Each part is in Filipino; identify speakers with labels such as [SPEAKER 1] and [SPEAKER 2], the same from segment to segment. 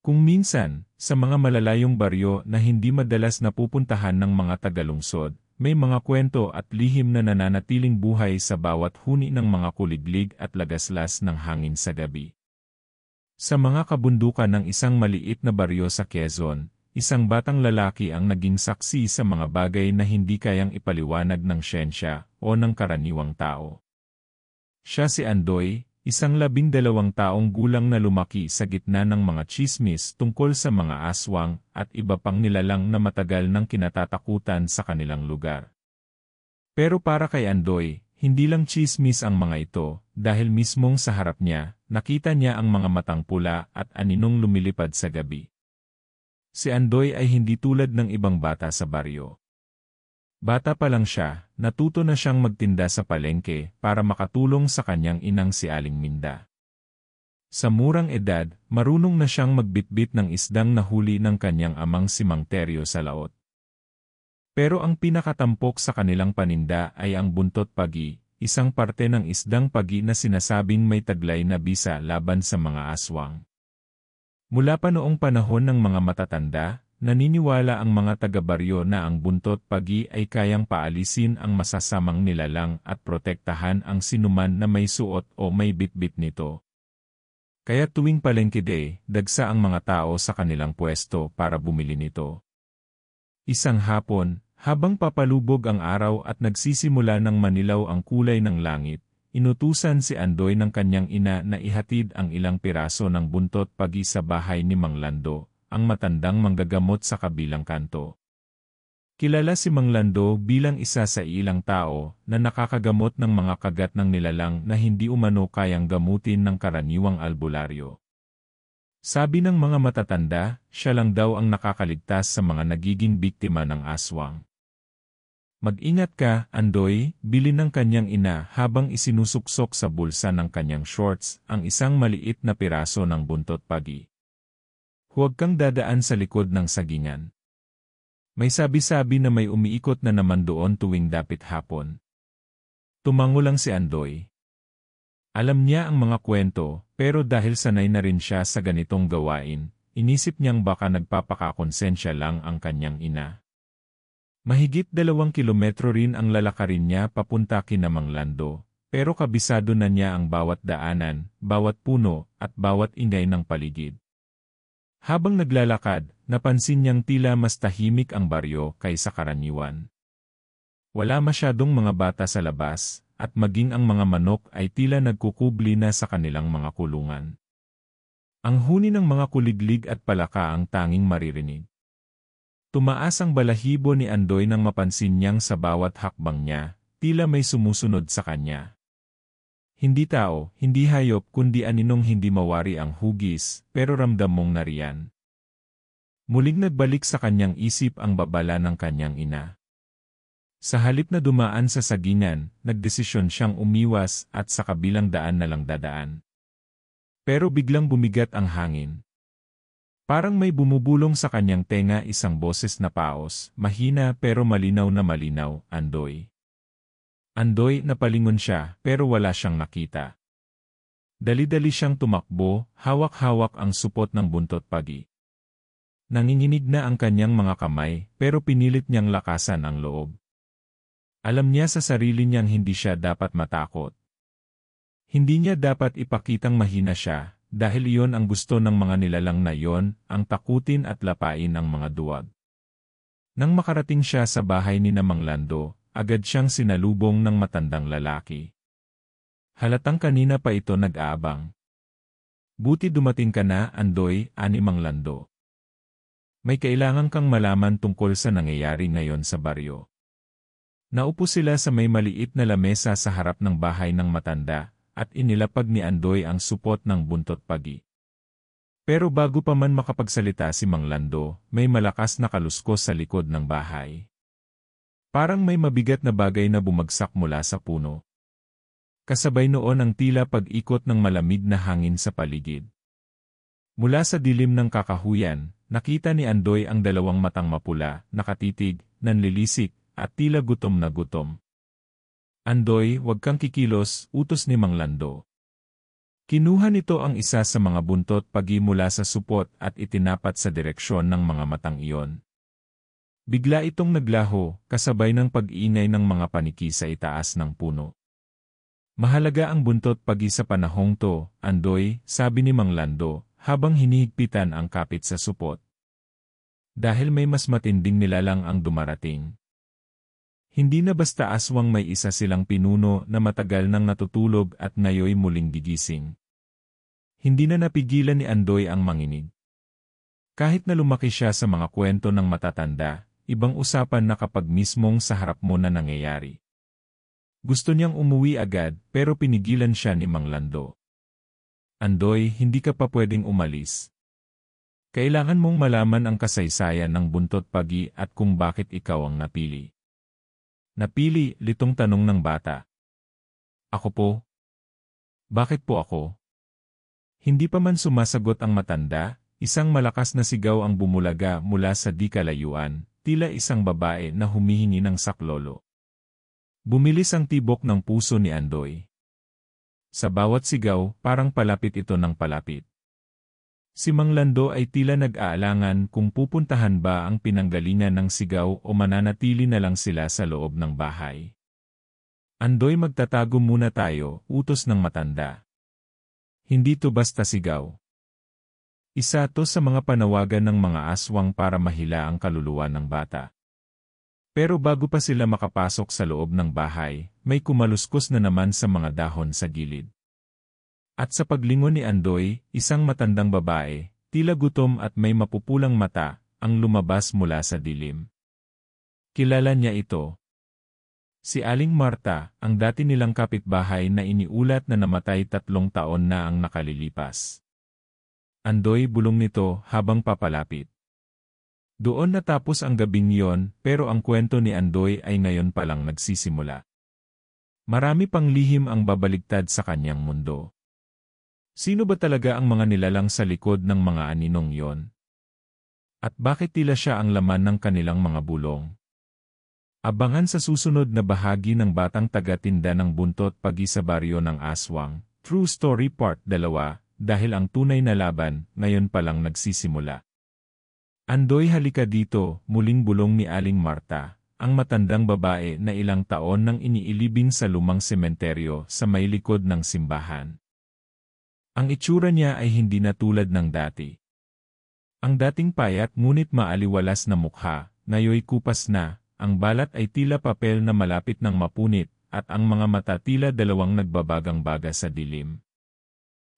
[SPEAKER 1] Kung minsan, sa mga malalayong baryo na hindi madalas napupuntahan ng mga tagalungsod, may mga kwento at lihim na nananatiling buhay sa bawat huni ng mga kuliglig at lagaslas ng hangin sa gabi. Sa mga kabundukan ng isang maliit na baryo sa Quezon, isang batang lalaki ang naging saksi sa mga bagay na hindi kayang ipaliwanag ng siyensya o ng karaniwang tao. Siya si Andoy, isang 12 taong gulang na lumaki sa gitna ng mga tsismis tungkol sa mga aswang at iba pang nilalang na matagal nang kinatatakutan sa kanilang lugar. Pero para kay Andoy, hindi lang tsismis ang mga ito, dahil mismong sa harap niya, nakita niya ang mga matang pula at aninong lumilipad sa gabi. Si Andoy ay hindi tulad ng ibang bata sa baryo. Bata pa lang siya, natuto na siyang magtinda sa palengke para makatulong sa kanyang inang si Aling Minda. Sa murang edad, marunong na siyang magbitbit ng isdang nahuli ng kanyang amang si Mang Teryo sa laot. Pero ang pinakatampok sa kanilang paninda ay ang buntot pagi, isang parte ng isdang pagi na sinasabing may taglay na bisa laban sa mga aswang. Mula pa noong panahon ng mga matatanda, naniniwala ang mga taga-baryo na ang buntot pagi ay kayang paalisin ang masasamang nilalang at protektahan ang sinuman na may suot o may bitbit nito. Kaya tuwing palengke day, dagsa ang mga tao sa kanilang pwesto para bumili nito. Isang hapon, habang papalubog ang araw at nagsisimula ng manilaw ang kulay ng langit, inutusan si Andoy ng kanyang ina na ihatid ang ilang piraso ng buntot pagi sa bahay ni Mang Lando, ang matandang manggagamot sa kabilang kanto. Kilala si Mang Lando bilang isa sa ilang tao na nakakagamot ng mga kagat ng nilalang na hindi umano kayang gamutin ng karaniwang albularyo. Sabi ng mga matatanda, siya lang daw ang nakakaligtas sa mga nagiging biktima ng aswang. Mag-ingat ka, Andoy, bilin ng kanyang ina habang isinusuksok sa bulsa ng kanyang shorts ang isang maliit na piraso ng buntot pagi. Huwag kang dadaan sa likod ng sagingan. May sabi-sabi na may umiikot na naman doon tuwing dapit hapon. Tumango lang si Andoy. Alam niya ang mga kwento, pero dahil sanay na rin siya sa ganitong gawain, inisip niyang baka nagpapakakonsensya lang ang kanyang ina. Mahigit 2 kilometro rin ang lalakarin niya papunta kina Mang Lando, pero kabisado na niya ang bawat daanan, bawat puno, at bawat ingay ng paligid. Habang naglalakad, napansin niyang tila mas tahimik ang baryo kaysa karaniwan. Wala masyadong mga bata sa labas, at maging ang mga manok ay tila nagkukubli na sa kanilang mga kulungan. Ang huni ng mga kuliglig at palaka ang tanging maririnig. Tumaas ang balahibo ni Andoy nang mapansin niyang sa bawat hakbang niya, tila may sumusunod sa kanya. Hindi tao, hindi hayop kundi aninong hindi mawari ang hugis, pero ramdam mong nariyan. Muling nagbalik sa kanyang isip ang babala ng kanyang ina. Sa halip na dumaan sa sagingan, nagdesisyon siyang umiwas at sa kabilang daan na lang dadaan. Pero biglang bumigat ang hangin. Parang may bumubulong sa kanyang tenga isang boses na paos, mahina pero malinaw na malinaw, Andoy. Andoy, napalingon siya, pero wala siyang nakita. Dali-dali siyang tumakbo, hawak-hawak ang supot ng buntot pagi. Nanginginig na ang kanyang mga kamay, pero pinilit niyang lakasan ang loob. Alam niya sa sarili niyang hindi siya dapat matakot. Hindi niya dapat ipakitang mahina siya, dahil iyon ang gusto ng mga nilalang na iyon, ang takutin at lapain ang mga duwag. Nang makarating siya sa bahay ni Mang Lando, agad siyang sinalubong ng matandang lalaki. Halatang kanina pa ito nag-aabang. Buti dumating ka na, Andoy, ani Mang Lando. May kailangan kang malaman tungkol sa nangyayari ngayon sa baryo. Naupo sila sa may maliit na lamesa sa harap ng bahay ng matanda, at inilapag ni Andoy ang supot ng buntot pagi. Pero bago pa man makapagsalita si Mang Lando, may malakas na kaluskos sa likod ng bahay. Parang may mabigat na bagay na bumagsak mula sa puno. Kasabay noon ang tila pag-ikot ng malamig na hangin sa paligid. Mula sa dilim ng kakahuyan, nakita ni Andoy ang 2 matang mapula, nakatitig, nanlilisik, at tila gutom na gutom. Andoy, huwag kang kikilos, utos ni Mang Lando. Kinuha nito ang isa sa mga buntot pagi mula sa supot at itinapat sa direksyon ng mga matang iyon. Bigla itong naglaho, kasabay ng pag-iingay ng mga paniki sa itaas ng puno. Mahalaga ang buntot pagi sa panahong to, Andoy, sabi ni Mang Lando, habang hinihigpitan ang kapit sa supot. Dahil may mas matinding nilalang ang dumarating. Hindi na basta aswang, may isa silang pinuno na matagal nang natutulog at ngayoy muling gigising. Hindi na napigilan ni Andoy ang manginig. Kahit na lumaki siya sa mga kwento ng matatanda, ibang usapan na kapag mismong sa harap mo na nangyayari. Gusto niyang umuwi agad pero pinigilan siya ni Mang Lando. Andoy, hindi ka pa pwedeng umalis. Kailangan mong malaman ang kasaysayan ng buntot pagi at kung bakit ikaw ang napili. Napili, litong tanong ng bata. Ako po? Bakit po ako? Hindi pa man sumasagot ang matanda, isang malakas na sigaw ang bumulaga mula sa di kalayuan, tila isang babae na humihingi ng saklolo. Bumilis ang tibok ng puso ni Andoy. Sa bawat sigaw, parang palapit ito ng palapit. Si Mang Lando ay tila nag-aalangan kung pupuntahan ba ang pinanggalingan ng sigaw o mananatili na lang sila sa loob ng bahay. Andoy, magtatago muna tayo, utos ng matanda. Hindi to basta sigaw. Isa to sa mga panawagan ng mga aswang para mahila ang kaluluwa ng bata. Pero bago pa sila makapasok sa loob ng bahay, may kumaluskos na naman sa mga dahon sa gilid. At sa paglingon ni Andoy, isang matandang babae, tila gutom at may mapupulang mata, ang lumabas mula sa dilim. Kilala niya ito. Si Aling Marta, ang dati nilang kapitbahay na iniulat na namatay 3 taon na ang nakalilipas. Andoy, bulong nito habang papalapit. Doon natapos ang gabing iyon, pero ang kwento ni Andoy ay ngayon palang nagsisimula. Marami pang lihim ang babaligtad sa kanyang mundo. Sino ba talaga ang mga nilalang sa likod ng mga aninong iyon? At bakit tila siya ang laman ng kanilang mga bulong? Abangan sa susunod na bahagi ng Batang Taga-Tinda ng Buntot Pagi sa Baryo ng Aswang, True Story Part 2, dahil ang tunay na laban ngayon palang nagsisimula. Andoy, halika dito, muling bulong ni Aling Marta, ang matandang babae na ilang taon nang iniilibing sa lumang sementeryo sa may likod ng simbahan. Ang itsura niya ay hindi na tulad ng dati. Ang dating payat ngunit maaliwalas na mukha, ngayoy kupas na. Ang balat ay tila papel na malapit ng mapunit, at ang mga mata tila dalawang nagbabagang-baga sa dilim.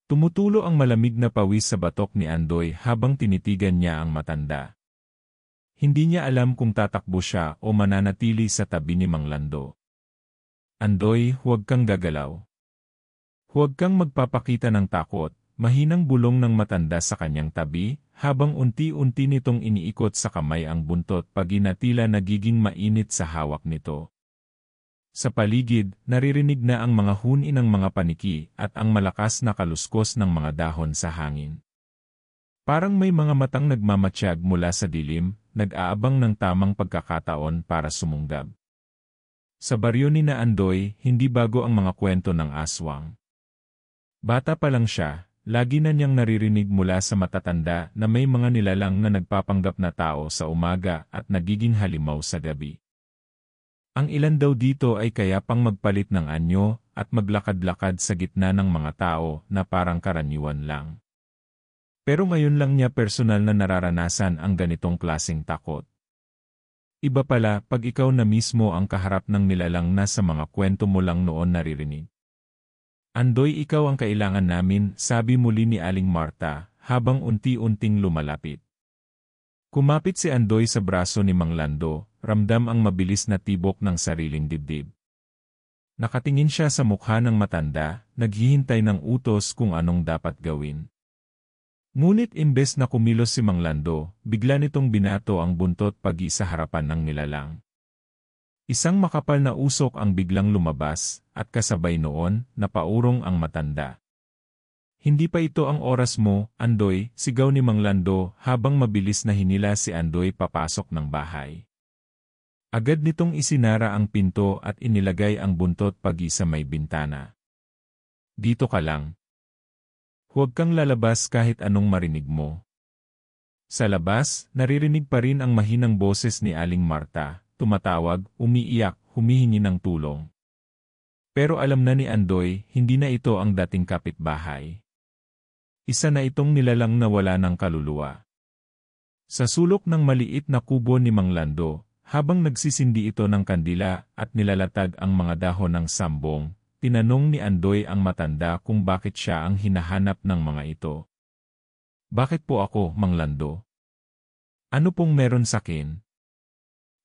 [SPEAKER 1] Tumutulo ang malamig na pawis sa batok ni Andoy habang tinitigan niya ang matanda. Hindi niya alam kung tatakbo siya o mananatili sa tabi ni Mang Lando. Andoy, huwag kang gagalaw. Huwag kang magpapakita ng takot, mahinang bulong ng matanda sa kanyang tabi, habang unti-unti nitong iniikot sa kamay ang buntot pagi na tila nagiging mainit sa hawak nito. Sa paligid, naririnig na ang mga huni ng mga paniki at ang malakas na kaluskos ng mga dahon sa hangin. Parang may mga matang nagmamatsyag mula sa dilim, nag-aabang ng tamang pagkakataon para sumunggab. Sa baryo ni na Andoy, hindi bago ang mga kwento ng aswang. Bata pa lang siya, lagi na niyang naririnig mula sa matatanda na may mga nilalang na nagpapanggap na tao sa umaga at nagiging halimaw sa gabi. Ang ilan daw dito ay kaya pang magpalit ng anyo at maglakad-lakad sa gitna ng mga tao na parang karaniwan lang. Pero ngayon lang niya personal na nararanasan ang ganitong klaseng takot. Iba pala pag ikaw na mismo ang kaharap ng nilalang na sa mga kwento mo lang noon naririnig. Andoy, ikaw ang kailangan namin, sabi muli ni Aling Marta, habang unti-unting lumalapit. Kumapit si Andoy sa braso ni Mang Lando, ramdam ang mabilis na tibok ng sariling dibdib. Nakatingin siya sa mukha ng matanda, naghihintay ng utos kung anong dapat gawin. Ngunit imbes na kumilos si Mang Lando, bigla nitong binato ang buntot pagi sa harapan ng nilalang. Isang makapal na usok ang biglang lumabas, at kasabay noon, napaurong ang matanda. Hindi pa ito ang oras mo, Andoy, sigaw ni Mang Lando habang mabilis na hinila si Andoy papasok ng bahay. Agad nitong isinara ang pinto at inilagay ang buntot pagi sa may bintana. Dito ka lang. Huwag kang lalabas kahit anong marinig mo. Sa labas, naririnig pa rin ang mahinang boses ni Aling Marta, tumatawag, umiiyak, humihingi ng tulong. Pero alam na ni Andoy, hindi na ito ang dating kapitbahay. Isa na itong nilalang na wala ng kaluluwa. Sa sulok ng maliit na kubo ni Mang Lando, habang nagsisindi ito ng kandila at nilalatag ang mga dahon ng sambong, tinanong ni Andoy ang matanda kung bakit siya ang hinahanap ng mga ito. Bakit po ako, Mang Lando? Ano pong meron sakin?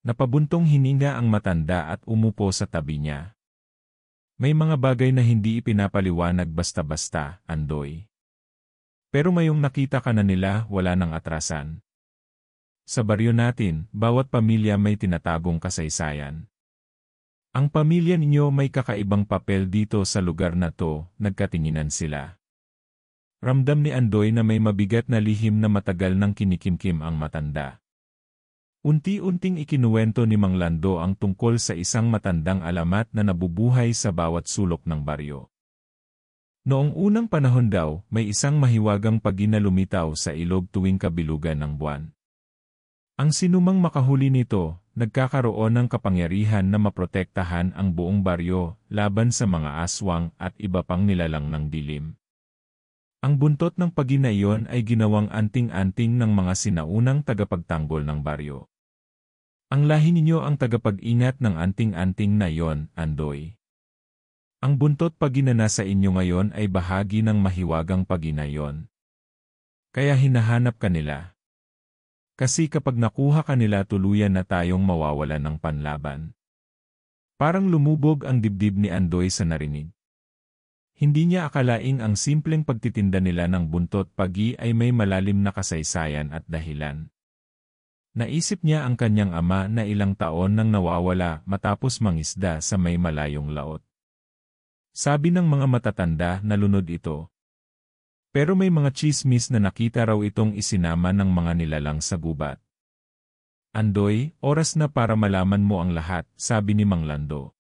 [SPEAKER 1] Napabuntong hininga ang matanda at umupo sa tabi niya. May mga bagay na hindi ipinapaliwanag basta-basta, Andoy. Pero mayong nakita ka na nila, wala nang atrasan. Sa baryo natin, bawat pamilya may tinatagong kasaysayan. Ang pamilya ninyo may kakaibang papel dito sa lugar na to, nagkatinginan sila. Ramdam ni Andoy na may mabigat na lihim na matagal nang kinikimkim ang matanda. Unti-unting ikinuwento ni Mang Lando ang tungkol sa isang matandang alamat na nabubuhay sa bawat sulok ng baryo. Noong unang panahon daw, may isang mahiwagang pagi na lumitaw sa ilog tuwing kabilugan ng buwan. Ang sinumang makahuli nito, nagkakaroon ng kapangyarihan na maprotektahan ang buong baryo laban sa mga aswang at iba pang nilalang ng dilim. Ang buntot ng pagi na iyon ay ginawang anting-anting ng mga sinaunang tagapagtanggol ng baryo. Ang lahi ninyo ang tagapag-ingat ng anting-anting na iyon, Andoy. Ang buntot pagi na nasa inyo ngayon ay bahagi ng mahiwagang pagi na iyon. Kaya hinahanap ka nila. Kasi kapag nakuha ka nila tuluyan na tayong mawawalan ng panlaban. Parang lumubog ang dibdib ni Andoy sa narinig. Hindi niya akalaing ang simpleng pagtitinda nila ng buntot pagi ay may malalim na kasaysayan at dahilan. Naisip niya ang kanyang ama na ilang taon nang nawawala matapos mangisda sa may malayong laot. Sabi ng mga matatanda na lunod ito. Pero may mga tsismis na nakita raw itong isinama ng mga nilalang sa gubat. Andoy, oras na para malaman mo ang lahat, sabi ni Mang Lando.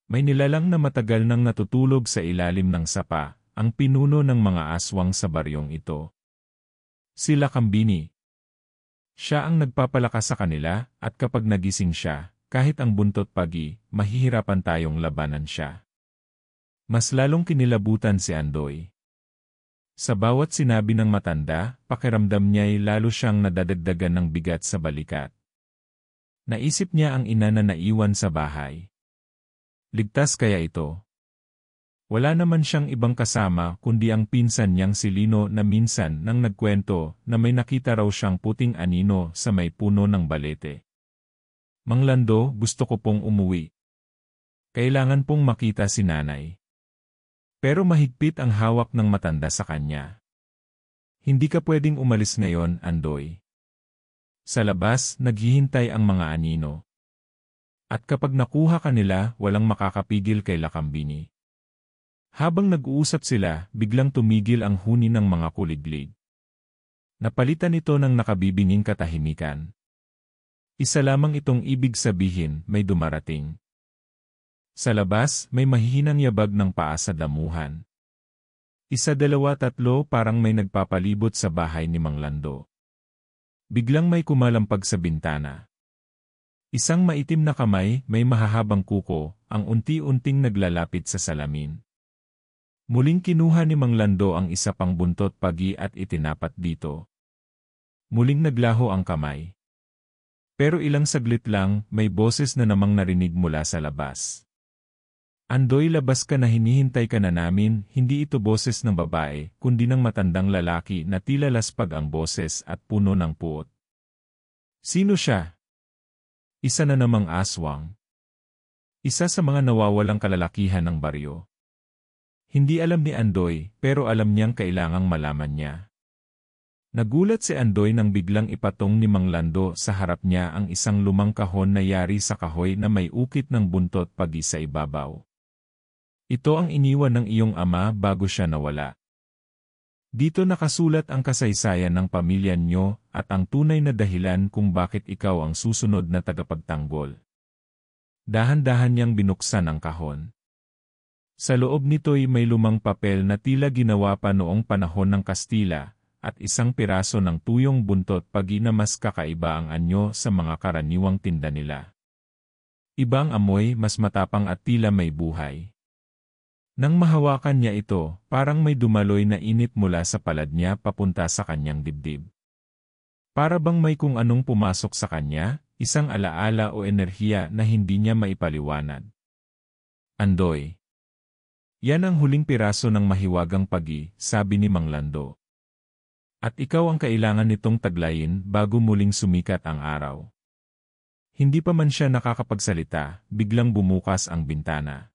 [SPEAKER 1] May nilalang na matagal nang natutulog sa ilalim ng sapa, ang pinuno ng mga aswang sa baryong ito. Sila Kambini. Siya ang nagpapalakas sa kanila, at kapag nagising siya, kahit ang buntot pagi, mahihirapan tayong labanan siya. Mas lalong kinilabutan si Andoy. Sa bawat sinabi ng matanda, pakiramdam niya'y lalo siyang nadadagdagan ng bigat sa balikat. Naisip niya ang ina na naiwan sa bahay. Ligtas kaya ito? Wala naman siyang ibang kasama kundi ang pinsan niyang si Lino na minsan nang nagkwento na may nakita raw siyang puting anino sa may puno ng balete. Mang Lando, gusto ko pong umuwi. Kailangan pong makita si nanay. Pero mahigpit ang hawak ng matanda sa kanya. Hindi ka pwedeng umalis ngayon, Andoy. Sa labas, naghihintay ang mga anino. At kapag nakuha ka nila, walang makakapigil kay Lakambini. Habang nag-uusap sila, biglang tumigil ang huni ng mga kuliglig. Napalitan ito ng nakabibinging katahimikan. Isa lamang itong ibig sabihin, may dumarating. Sa labas, may mahihinang yabag ng paa sa damuhan. Isa, dalawa, tatlo, parang may nagpapalibot sa bahay ni Mang Lando. Biglang may kumalampag sa bintana. Isang maitim na kamay, may mahahabang kuko, ang unti-unting naglalapit sa salamin. Muling kinuha ni Mang Lando ang isa pang buntot pagi at itinapat dito. Muling naglaho ang kamay. Pero ilang saglit lang, may boses na namang narinig mula sa labas. Andoy, labas ka na, hinihintay ka na namin, hindi ito boses ng babae, kundi ng matandang lalaki na tila laspag ang boses at puno ng puot. Sino siya? Isa na namang aswang. Isa sa mga nawawalang kalalakihan ng baryo. Hindi alam ni Andoy, pero alam niyang kailangang malaman niya. Nagulat si Andoy nang biglang ipatong ni Mang Lando sa harap niya ang isang lumang kahon na yari sa kahoy na may ukit ng buntot pagi sa ibabaw. Ito ang iniwan ng iyong ama bago siya nawala. Dito nakasulat ang kasaysayan ng pamilya niyo at ang tunay na dahilan kung bakit ikaw ang susunod na tagapagtanggol. Dahan-dahan niyang binuksan ang kahon. Sa loob nito'y may lumang papel na tila ginawa pa noong panahon ng Kastila, at isang piraso ng tuyong buntot pagi na mas kakaiba ang anyo sa mga karaniwang tinda nila. Ibang amoy, mas matapang at tila may buhay. Nang mahawakan niya ito, parang may dumaloy na init mula sa palad niya papunta sa kanyang dibdib. Para bang may kung anong pumasok sa kanya, isang alaala o enerhiya na hindi niya maipaliwanag. Andoy. Yan ang huling piraso ng mahiwagang pagi, sabi ni Mang Lando. At ikaw ang kailangan nitong taglayin bago muling sumikat ang araw. Hindi pa man siya nakakapagsalita, biglang bumukas ang bintana.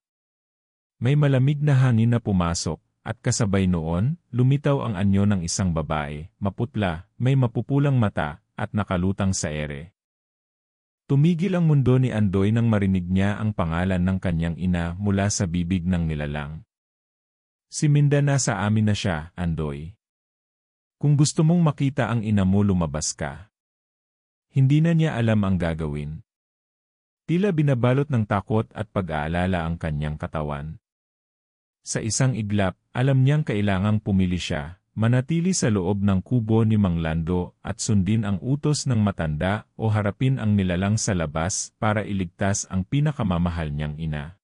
[SPEAKER 1] May malamig na hangin na pumasok, at kasabay noon, lumitaw ang anyo ng isang babae, maputla, may mapupulang mata, at nakalutang sa ere. Tumigil ang mundo ni Andoy nang marinig niya ang pangalan ng kanyang ina mula sa bibig ng nilalang. Si Minda, nasa amin na siya, Andoy. Kung gusto mong makita ang ina mo, lumabas ka. Hindi na niya alam ang gagawin. Tila binabalot ng takot at pag-aalala ang kanyang katawan. Sa isang iglap, alam niyang kailangang pumili siya, manatili sa loob ng kubo ni Mang Lando at sundin ang utos ng matanda o harapin ang nilalang sa labas para iligtas ang pinakamamahal niyang ina.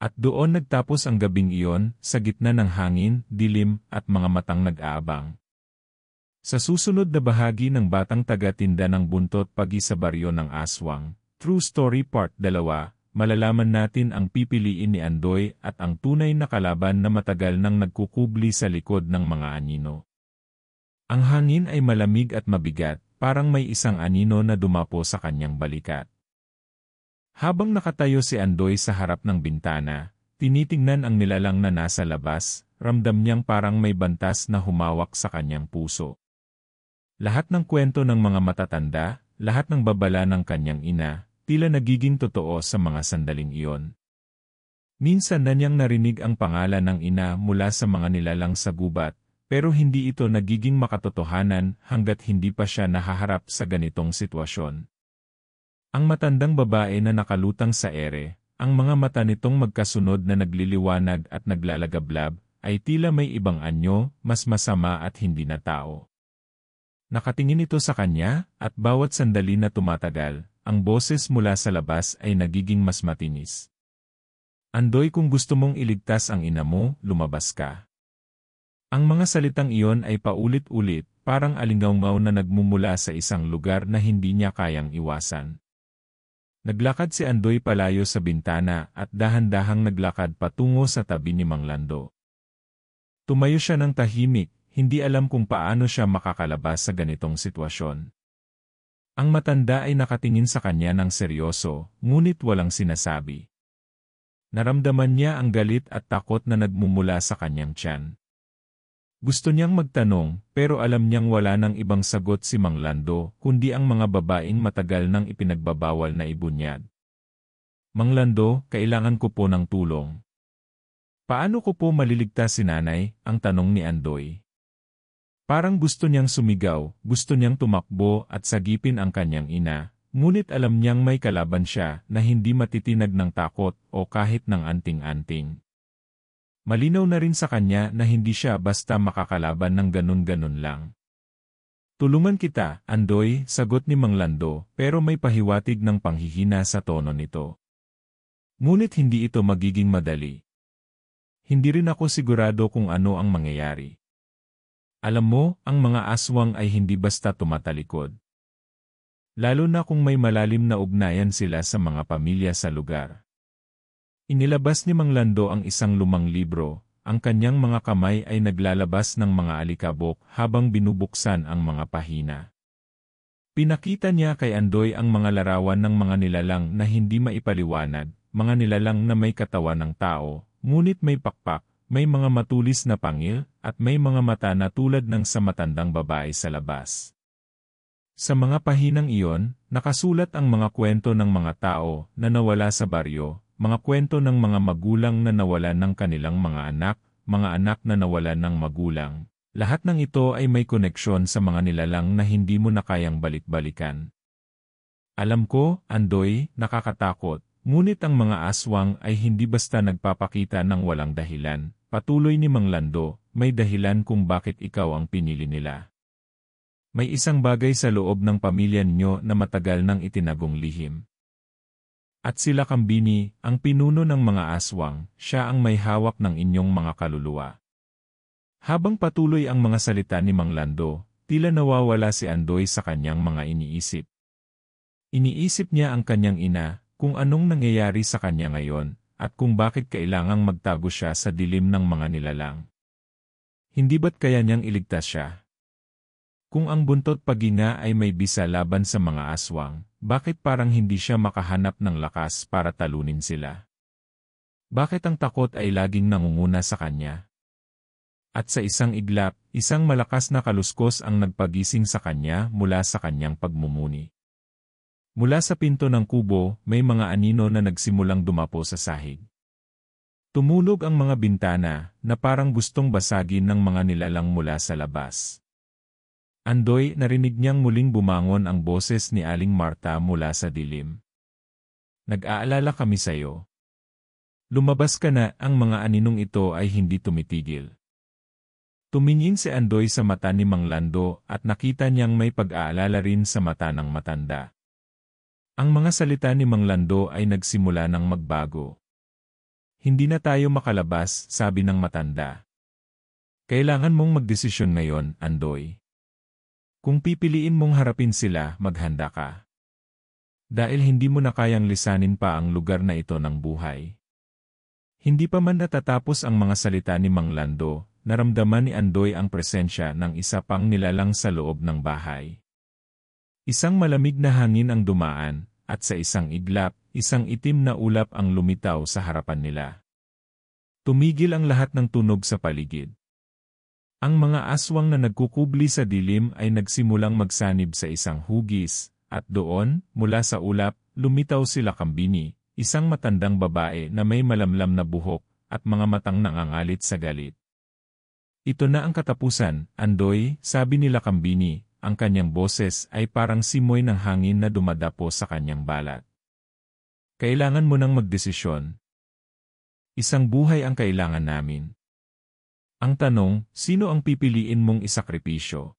[SPEAKER 1] At doon nagtapos ang gabing iyon, sa gitna ng hangin, dilim, at mga matang nag-aabang. Sa susunod na bahagi ng Batang Taga-Tinda ng Buntot Pagi sa Baryo ng Aswang, True Story Part 2, malalaman natin ang pipiliin ni Andoy at ang tunay na kalaban na matagal nang nagkukubli sa likod ng mga anino. Ang hangin ay malamig at mabigat, parang may isang anino na dumapo sa kanyang balikat. Habang nakatayo si Andoy sa harap ng bintana, tinitingnan ang nilalang na nasa labas, ramdam niyang parang may bantas na humawak sa kanyang puso. Lahat ng kwento ng mga matatanda, lahat ng babala ng kanyang ina, tila nagiging totoo sa mga sandaling iyon. Minsan na niyang narinig ang pangalan ng ina mula sa mga nilalang sa gubat, pero hindi ito nagiging makatotohanan hanggat hindi pa siya nahaharap sa ganitong sitwasyon. Ang matandang babae na nakalutang sa ere, ang mga mata nitong magkasunod na nagliliwanag at naglalagablab, ay tila may ibang anyo, mas masama at hindi na tao. Nakatingin ito sa kanya, at bawat sandali na tumatagal, ang boses mula sa labas ay nagiging mas matinis. Andoy, kung gusto mong iligtas ang ina mo, lumabas ka. Ang mga salitang iyon ay paulit-ulit, parang alingaw-ngaw na nagmumula sa isang lugar na hindi niya kayang iwasan. Naglakad si Andoy palayo sa bintana at dahan-dahang naglakad patungo sa tabi ni Mang Lando. Tumayo siya ng tahimik, hindi alam kung paano siya makakalabas sa ganitong sitwasyon. Ang matanda ay nakatingin sa kanya ng seryoso, ngunit walang sinasabi. Naramdaman niya ang galit at takot na nagmumula sa kanyang tiyan. Gusto niyang magtanong, pero alam niyang wala nang ibang sagot si Mang Lando, kundi ang mga babaeng matagal nang ipinagbabawal na ibunyad. Mang Lando, kailangan ko po ng tulong. Paano ko po maliligtas si nanay? Ang tanong ni Andoy. Parang gusto niyang sumigaw, gusto niyang tumakbo at sagipin ang kanyang ina, ngunit alam niyang may kalaban siya na hindi matitinag ng takot o kahit ng anting-anting. Malinaw na rin sa kanya na hindi siya basta makakalaban ng ganun-ganun lang. Tulungan kita, Andoy, sagot ni Mang Lando, pero may pahiwatig ng panghihina sa tono nito. Ngunit hindi ito magiging madali. Hindi rin ako sigurado kung ano ang mangyayari. Alam mo, ang mga aswang ay hindi basta tumatalikod. Lalo na kung may malalim na ugnayan sila sa mga pamilya sa lugar. Inilabas ni Mang Lando ang isang lumang libro, ang kanyang mga kamay ay naglalabas ng mga alikabok habang binubuksan ang mga pahina. Pinakita niya kay Andoy ang mga larawan ng mga nilalang na hindi maipaliwanag, mga nilalang na may katawan ng tao, ngunit may pakpak, may mga matulis na pangil, at may mga mata na tulad ng sa matandang babae sa labas. Sa mga pahinang iyon, nakasulat ang mga kwento ng mga tao na nawala sa baryo, mga kwento ng mga magulang na nawalan ng kanilang mga anak na nawalan ng magulang. Lahat ng ito ay may koneksyon sa mga nilalang na hindi mo na kayang balik-balikan. Alam ko, Andoy, nakakatakot, ngunit ang mga aswang ay hindi basta nagpapakita ng walang dahilan. Patuloy ni Mang Lando, may dahilan kung bakit ikaw ang pinili nila. May isang bagay sa loob ng pamilya ninyo na matagal nang itinagong lihim. At sila Kambini, ang pinuno ng mga aswang, siya ang may hawak ng inyong mga kaluluwa. Habang patuloy ang mga salita ni Mang Lando, tila nawawala si Andoy sa kanyang mga iniisip. Iniisip niya ang kanyang ina, kung anong nangyayari sa kanya ngayon, at kung bakit kailangang magtago siya sa dilim ng mga nilalang. Hindi ba't kaya niyang iligtas siya? Kung ang buntot pagina ay may bisa laban sa mga aswang, bakit parang hindi siya makahanap ng lakas para talunin sila? Bakit ang takot ay laging nangunguna sa kanya? At sa isang iglap, isang malakas na kaluskos ang nagpagising sa kanya mula sa kanyang pagmumuni. Mula sa pinto ng kubo, may mga anino na nagsimulang dumapo sa sahig. Tumulog ang mga bintana na parang gustong basagin ng mga nilalang mula sa labas. Andoy, narinig niyang muling bumangon ang boses ni Aling Marta mula sa dilim. Nag-aalala kami sayo. Lumabas ka na, ang mga aninong ito ay hindi tumitigil. Tumingin si Andoy sa mata ni Mang Lando at nakita niyang may pag-aalala rin sa mata ng matanda. Ang mga salita ni Mang Lando ay nagsimula ng magbago. Hindi na tayo makalabas, sabi ng matanda. Kailangan mong magdesisyon ngayon, Andoy. Kung pipiliin mong harapin sila, maghanda ka. Dahil hindi mo na kayang lisanin pa ang lugar na ito ng buhay. Hindi pa man natatapos ang mga salita ni Mang Lando, naramdaman ni Andoy ang presensya ng isa pang nilalang sa loob ng bahay. Isang malamig na hangin ang dumaan, at sa isang iglap, isang itim na ulap ang lumitaw sa harapan nila. Tumigil ang lahat ng tunog sa paligid. Ang mga aswang na nagkukubli sa dilim ay nagsimulang magsanib sa isang hugis, at doon, mula sa ulap, lumitaw sila Kambini, isang matandang babae na may malamlam na buhok, at mga matang nangangalit sa galit. Ito na ang katapusan, Andoy, sabi nila Kambini, ang kanyang boses ay parang simoy ng hangin na dumadapo sa kanyang balat. Kailangan mo nang magdesisyon. Isang buhay ang kailangan namin. Ang tanong, sino ang pipiliin mong isakripisyo?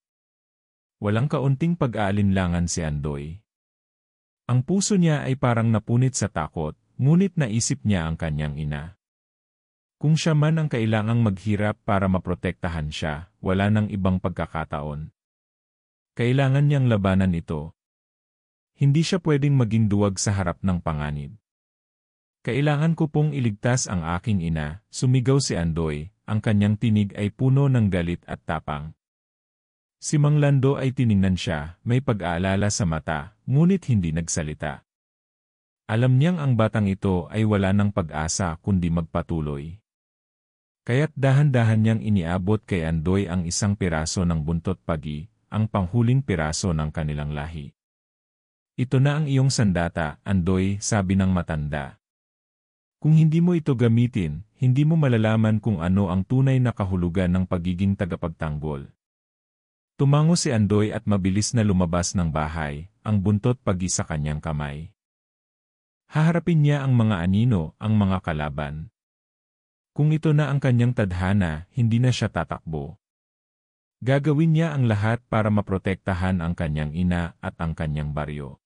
[SPEAKER 1] Walang kaunting pag-aalinlangan si Andoy. Ang puso niya ay parang napunit sa takot, ngunit naisip niya ang kanyang ina. Kung siya man ang kailangang maghirap para maprotektahan siya, wala nang ibang pagkakataon. Kailangan niyang labanan ito. Hindi siya pwedeng maging duwag sa harap ng panganib. Kailangan ko pong iligtas ang aking ina, sumigaw si Andoy, ang kanyang tinig ay puno ng galit at tapang. Si Mang Lando ay tiningnan siya, may pag-aalala sa mata, ngunit hindi nagsalita. Alam niyang ang batang ito ay wala ng pag-asa kundi magpatuloy. Kaya't dahan-dahan niyang iniabot kay Andoy ang isang piraso ng buntot pagi, ang panghuling piraso ng kanilang lahi. Ito na ang iyong sandata, Andoy, sabi ng matanda. Kung hindi mo ito gamitin, hindi mo malalaman kung ano ang tunay na kahulugan ng pagiging tagapagtanggol. Tumango si Andoy at mabilis na lumabas ng bahay, ang buntot pagi sa kanyang kamay. Haharapin niya ang mga anino, ang mga kalaban. Kung ito na ang kanyang tadhana, hindi na siya tatakbo. Gagawin niya ang lahat para maprotektahan ang kanyang ina at ang kanyang baryo.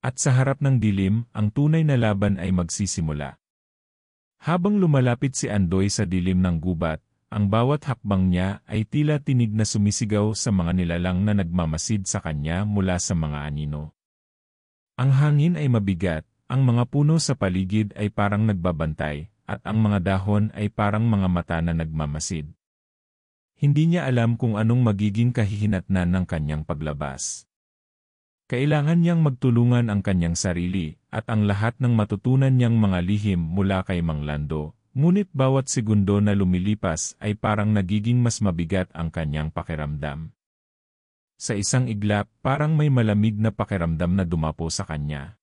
[SPEAKER 1] At sa harap ng dilim, ang tunay na laban ay magsisimula. Habang lumalapit si Andoy sa dilim ng gubat, ang bawat hakbang niya ay tila tinig na sumisigaw sa mga nilalang na nagmamasid sa kanya mula sa mga anino. Ang hangin ay mabigat, ang mga puno sa paligid ay parang nagbabantay, at ang mga dahon ay parang mga mata na nagmamasid. Hindi niya alam kung anong magiging kahihinatnan ng kanyang paglabas. Kailangan niyang magtulungan ang kanyang sarili, at ang lahat ng matutunan niyang mga lihim mula kay Mang Lando, ngunit bawat segundo na lumilipas ay parang nagiging mas mabigat ang kanyang pakiramdam. Sa isang iglap, parang may malamig na pakiramdam na dumapo sa kanya.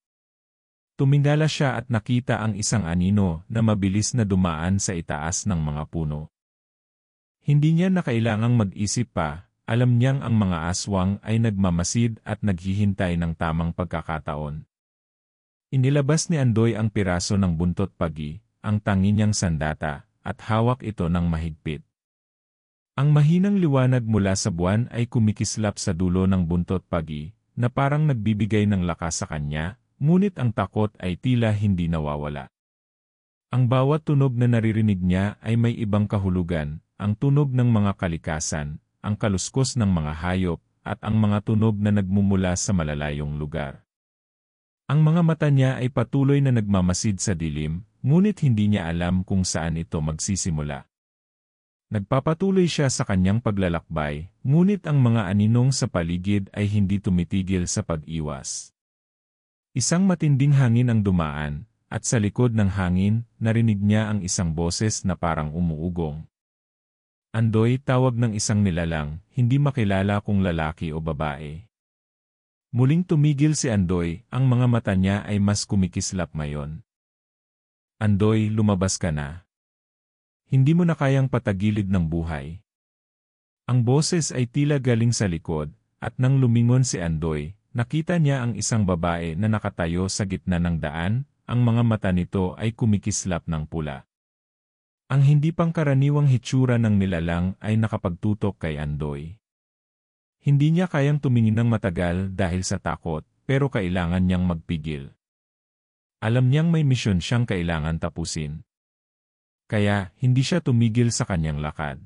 [SPEAKER 1] Tumingala siya at nakita ang isang anino na mabilis na dumaan sa itaas ng mga puno. Hindi niya na kailangang mag-isip pa, alam niyang ang mga aswang ay nagmamasid at naghihintay ng tamang pagkakataon. Inilabas ni Andoy ang piraso ng buntot pagi, ang tangi niyang sandata, at hawak ito ng mahigpit. Ang mahinang liwanag mula sa buwan ay kumikislap sa dulo ng buntot pagi, na parang nagbibigay ng lakas sa kanya, ngunit ang takot ay tila hindi nawawala. Ang bawat tunog na naririnig niya ay may ibang kahulugan, ang tunog ng mga kalikasan, ang kaluskos ng mga hayop, at ang mga tunog na nagmumula sa malalayong lugar. Ang mga mata niya ay patuloy na nagmamasid sa dilim, ngunit hindi niya alam kung saan ito magsisimula. Nagpapatuloy siya sa kanyang paglalakbay, ngunit ang mga aninong sa paligid ay hindi tumitigil sa pag-iwas. Isang matinding hangin ang dumaan, at sa likod ng hangin, narinig niya ang isang boses na parang umuugong. Andoy, tawag ng isang nilalang, hindi makilala kung lalaki o babae. Muling tumigil si Andoy, ang mga mata niya ay mas kumikislap ngayon. Andoy, lumabas ka na. Hindi mo na kayang patagilid ng buhay. Ang boses ay tila galing sa likod, at nang lumingon si Andoy, nakita niya ang isang babae na nakatayo sa gitna ng daan, ang mga mata nito ay kumikislap ng pula. Ang hindi pangkaraniwang hitsura ng nilalang ay nakapagtutok kay Andoy. Hindi niya kayang tumingin ng matagal dahil sa takot, pero kailangan niyang magpigil. Alam niyang may misyon siyang kailangan tapusin. Kaya, hindi siya tumigil sa kanyang lakad.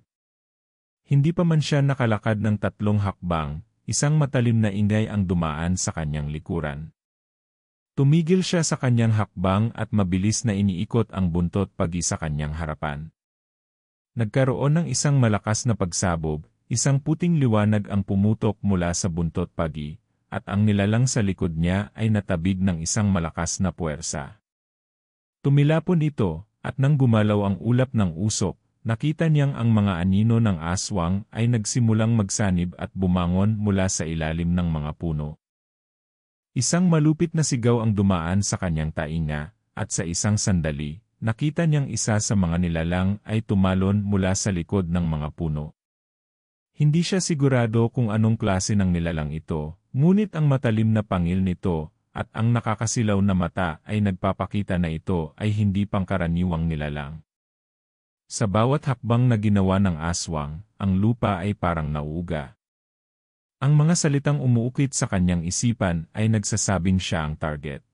[SPEAKER 1] Hindi pa man siya nakalakad ng 3 hakbang, isang matalim na ingay ang dumaan sa kanyang likuran. Tumigil siya sa kanyang hakbang at mabilis na iniikot ang buntot pagi sa kanyang harapan. Nagkaroon ng isang malakas na pagsabog, isang puting liwanag ang pumutok mula sa buntot pagi, at ang nilalang sa likod niya ay natabig ng isang malakas na puwersa. Tumilapon ito, at nang gumalaw ang ulap ng usok, nakita niyang ang mga anino ng aswang ay nagsimulang magsanib at bumangon mula sa ilalim ng mga puno. Isang malupit na sigaw ang dumaan sa kanyang tainga, at sa isang sandali, nakita niyang isa sa mga nilalang ay tumalon mula sa likod ng mga puno. Hindi siya sigurado kung anong klase ng nilalang ito, ngunit ang matalim na pangil nito, at ang nakakasilaw na mata ay nagpapakita na ito ay hindi pangkaraniwang nilalang. Sa bawat hakbang na ginawa ng aswang, ang lupa ay parang nauuga. Ang mga salitang umuukit sa kanyang isipan ay nagsasabing siya ang target.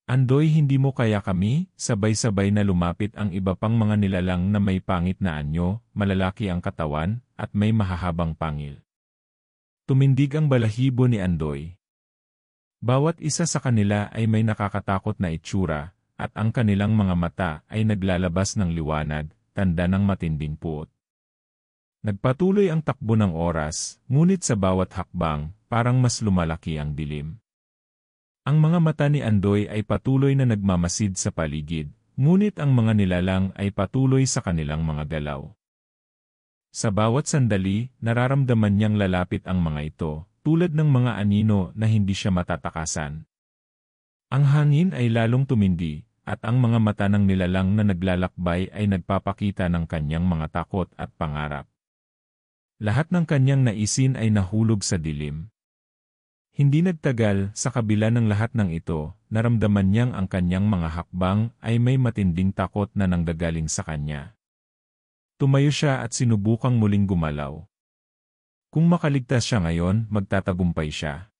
[SPEAKER 1] Andoy, hindi mo kaya kami? Sabay-sabay na lumapit ang iba pang mga nilalang na may pangit na anyo, malalaki ang katawan, at may mahahabang pangil. Tumindig ang balahibo ni Andoy. Bawat isa sa kanila ay may nakakatakot na itsura, at ang kanilang mga mata ay naglalabas ng liwanag, tanda ng matinding puot. Nagpatuloy ang takbo ng oras, ngunit sa bawat hakbang, parang mas lumalaki ang dilim. Ang mga mata ni Andoy ay patuloy na nagmamasid sa paligid, ngunit ang mga nilalang ay patuloy sa kanilang mga galaw. Sa bawat sandali, nararamdaman niyang lalapit ang mga ito, tulad ng mga anino na hindi siya matatakasan. Ang hangin ay lalong tumindi, at ang mga mata ng nilalang na naglalakbay ay nagpapakita ng kanyang mga takot at pangarap. Lahat ng kanyang naisin ay nahulog sa dilim. Hindi nagtagal, sa kabila ng lahat ng ito, naramdaman niyang ang kanyang mga hakbang ay may matinding takot na nanggagaling sa kanya. Tumayo siya at sinubukang muling gumalaw. Kung makaligtas siya ngayon, magtatagumpay siya.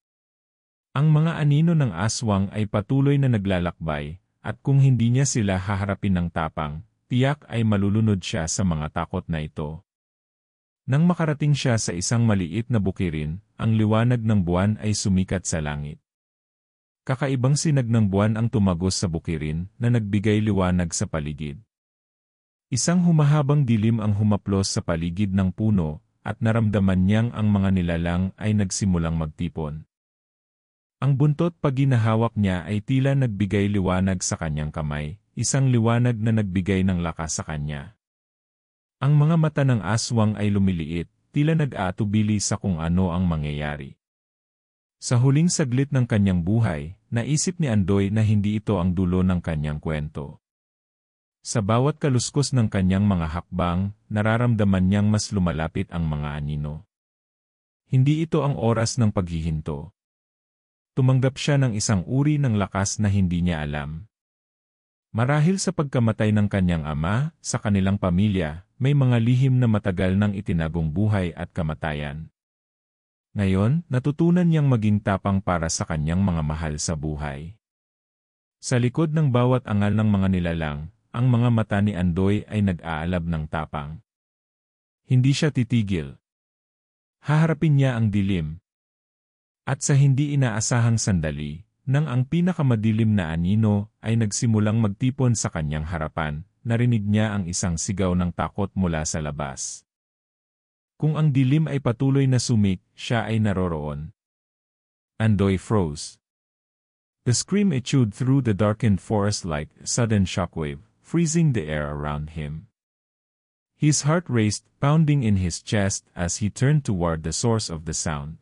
[SPEAKER 1] Ang mga anino ng aswang ay patuloy na naglalakbay, at kung hindi niya sila haharapin ng tapang, tiyak ay malulunod siya sa mga takot na ito. Nang makarating siya sa isang maliit na bukirin, ang liwanag ng buwan ay sumikat sa langit. Kakaibang sinag ng buwan ang tumagos sa bukirin na nagbigay liwanag sa paligid. Isang humahabang dilim ang humaplos sa paligid ng puno, at naramdaman niyang ang mga nilalang ay nagsimulang magtipon. Ang buntot pag ginahawak niya ay tila nagbigay liwanag sa kanyang kamay, isang liwanag na nagbigay ng lakas sa kanya. Ang mga mata ng aswang ay lumiliit, tila nag-aatubili sa kung ano ang mangyayari. Sa huling saglit ng kanyang buhay, naisip ni Andoy na hindi ito ang dulo ng kanyang kwento. Sa bawat kaluskos ng kanyang mga hakbang, nararamdaman niyang mas lumalapit ang mga anino. Hindi ito ang oras ng paghihinto. Tumanggap siya ng isang uri ng lakas na hindi niya alam. Marahil sa pagkamatay ng kanyang ama, sa kanilang pamilya, may mga lihim na matagal nang itinagong buhay at kamatayan. Ngayon, natutunan niyang maging tapang para sa kanyang mga mahal sa buhay. Sa likod ng bawat angal ng mga nilalang, ang mga mata ni Andoy ay nag-aalab ng tapang. Hindi siya titigil. Haharapin niya ang dilim. At sa hindi inaasahang sandali, nang ang pinakamadilim na anino ay nagsimulang magtipon sa kanyang harapan, narinig niya ang isang sigaw ng takot mula sa labas. Kung ang dilim ay patuloy na sumik, siya ay naroroon. Andoy froze. The scream echoed through the darkened forest like a sudden shockwave, freezing the air around him. His heart raced, pounding in his chest as he turned toward the source of the sound.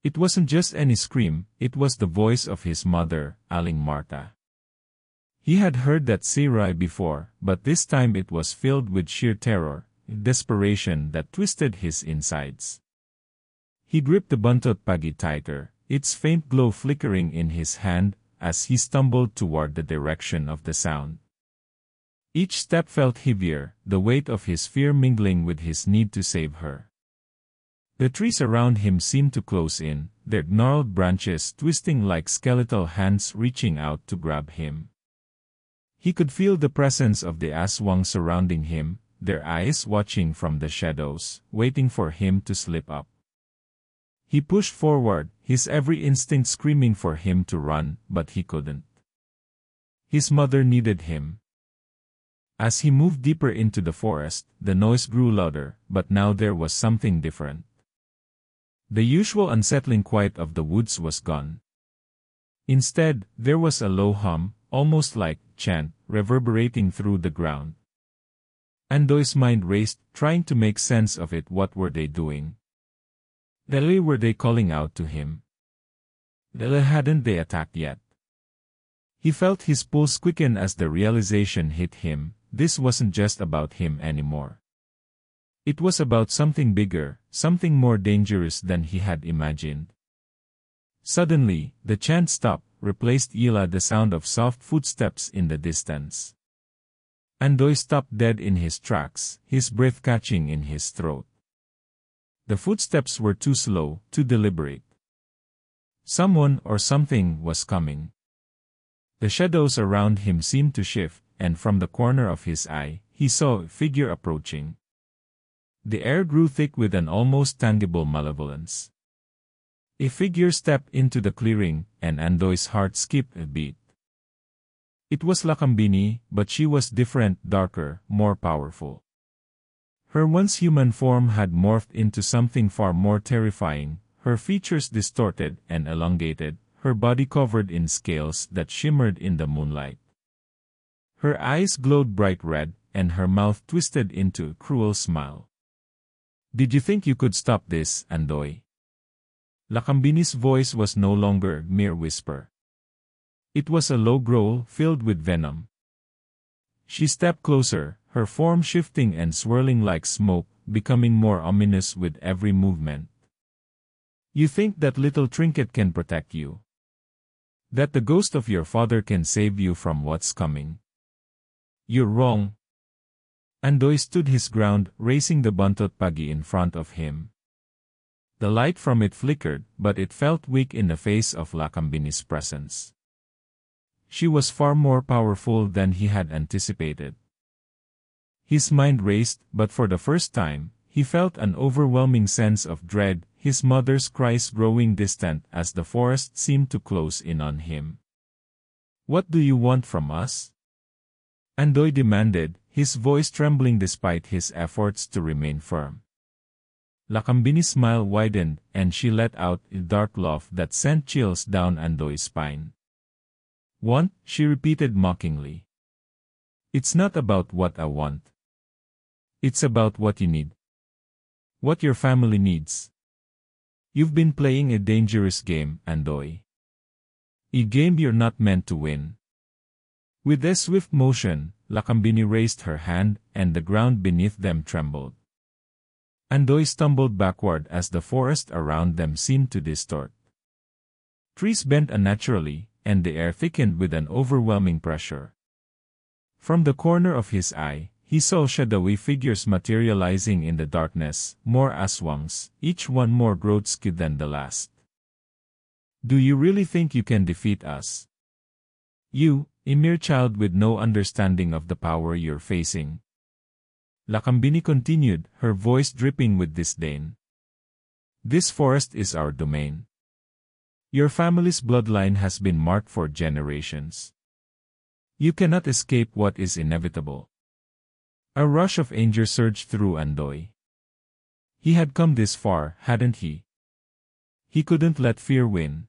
[SPEAKER 1] It wasn't just any scream, it was the voice of his mother, Aling Marta. He had heard that cry before, but this time it was filled with sheer terror, desperation that twisted his insides. He gripped the buntot pagi tighter, its faint glow flickering in his hand as he stumbled toward the direction of the sound. Each step felt heavier, the weight of his fear mingling with his need to save her. The trees around him seemed to close in, their gnarled branches twisting like skeletal hands reaching out to grab him. He could feel the presence of the aswang surrounding him, their eyes watching from the shadows, waiting for him to slip up. He pushed forward, his every instinct screaming for him to run, but he couldn't. His mother needed him. As he moved deeper into the forest, the noise grew louder, but now there was something different. The usual unsettling quiet of the woods was gone. Instead, there was a low hum, almost like chant, reverberating through the ground. Andoy's mind raced, trying to make sense of it. What were they doing? Were they calling out to him? Hadn't they attacked yet? He felt his pulse quicken as the realization hit him. This wasn't just about him anymore. It was about something bigger, something more dangerous than he had imagined. Suddenly, the chant stopped, replaced the sound of soft footsteps in the distance. Andoy stopped dead in his tracks, his breath catching in his throat. The footsteps were too slow, too deliberate. Someone or something was coming. The shadows around him seemed to shift, and from the corner of his eye, he saw a figure approaching. The air grew thick with an almost tangible malevolence. A figure stepped into the clearing, and Andoy's heart skipped a beat. It was Lakambini, but she was different, darker, more powerful. Her once human form had morphed into something far more terrifying, her features distorted and elongated, her body covered in scales that shimmered in the moonlight. Her eyes glowed bright red, and her mouth twisted into a cruel smile. Did you think you could stop this, Andoy? Lakambini's voice was no longer a mere whisper. It was a low growl filled with venom. She stepped closer, her form shifting and swirling like smoke, becoming more ominous with every movement. You think that little trinket can protect you? That the ghost of your father can save you from what's coming? You're wrong. Andoy stood his ground, raising the buntot pagi in front of him. The light from it flickered, but it felt weak in the face of Lakambini's presence. She was far more powerful than he had anticipated. His mind raced, but for the first time, he felt an overwhelming sense of dread, his mother's cries growing distant as the forest seemed to close in on him. What do you want from us? Andoy demanded, his voice trembling despite his efforts to remain firm. Lakambini's smile widened, and she let out a dark laugh that sent chills down Andoy's spine. Want, she repeated mockingly. It's not about what I want. It's about what you need. What your family needs. You've been playing a dangerous game, Andoy. A game you're not meant to win. With a swift motion, Lakambini raised her hand, and the ground beneath them trembled. Andoy stumbled backward as the forest around them seemed to distort. Trees bent unnaturally, and the air thickened with an overwhelming pressure. From the corner of his eye, he saw shadowy figures materializing in the darkness, more aswangs, each one more grotesque than the last. Do you really think you can defeat us? You, a mere child with no understanding of the power you're facing. Lakambini continued, her voice dripping with disdain. This forest is our domain. Your family's bloodline has been marked for generations. You cannot escape what is inevitable. A rush of anger surged through Andoy. He had come this far, hadn't he? He couldn't let fear win.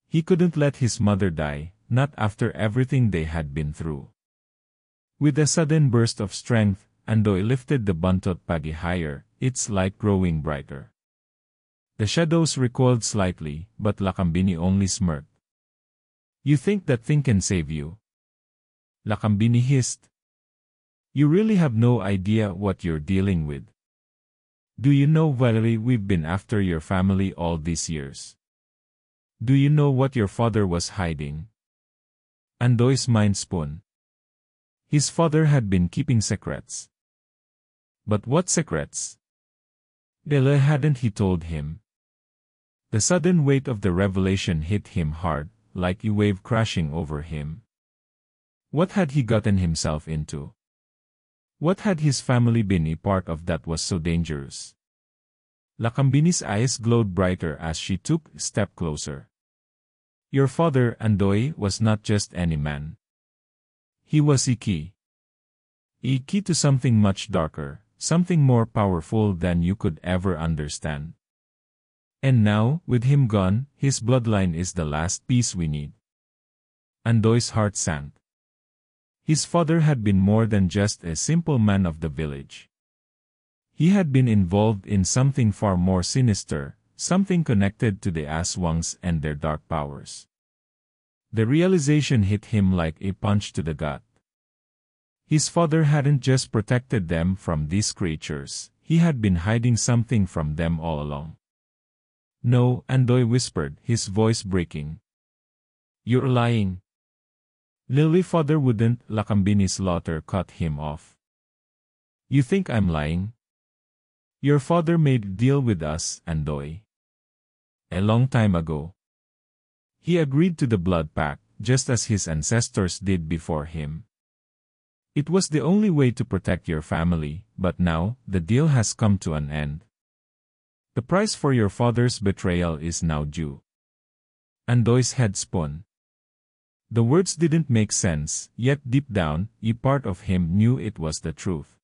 [SPEAKER 1] He couldn't let his mother die, not after everything they had been through. With a sudden burst of strength, Andoy lifted the buntot pagi higher, its light growing brighter. The shadows recoiled slightly, but Lakambini only smirked. You think that thing can save you? Lakambini hissed. You really have no idea what you're dealing with. Do you know, Valerie, we've been after your family all these years? Do you know what your father was hiding? Andoy's mind spun. His father had been keeping secrets. But what secrets? Hadn't he told him? The sudden weight of the revelation hit him hard, like a wave crashing over him. What had he gotten himself into? What had his family been a part of that was so dangerous? Lakambini's eyes glowed brighter as she took a step closer. Your father, Andoy, was not just any man. He was a key. A key to something much darker, something more powerful than you could ever understand. And now, with him gone, his bloodline is the last piece we need. Andoy's heart sank. His father had been more than just a simple man of the village. He had been involved in something far more sinister, something connected to the Aswangs and their dark powers. The realization hit him like a punch to the gut. His father hadn't just protected them from these creatures, he had been hiding something from them all along. No, Andoy whispered, his voice breaking. You're lying. Lily, father wouldn't, Lakambini's slaughter cut him off. You think I'm lying? Your father made a deal with us, Andoy. A long time ago. He agreed to the blood pact, just as his ancestors did before him. It was the only way to protect your family, but now, the deal has come to an end. The price for your father's betrayal is now due. Andoy's head spun. The words didn't make sense, yet deep down, a part of him knew it was the truth.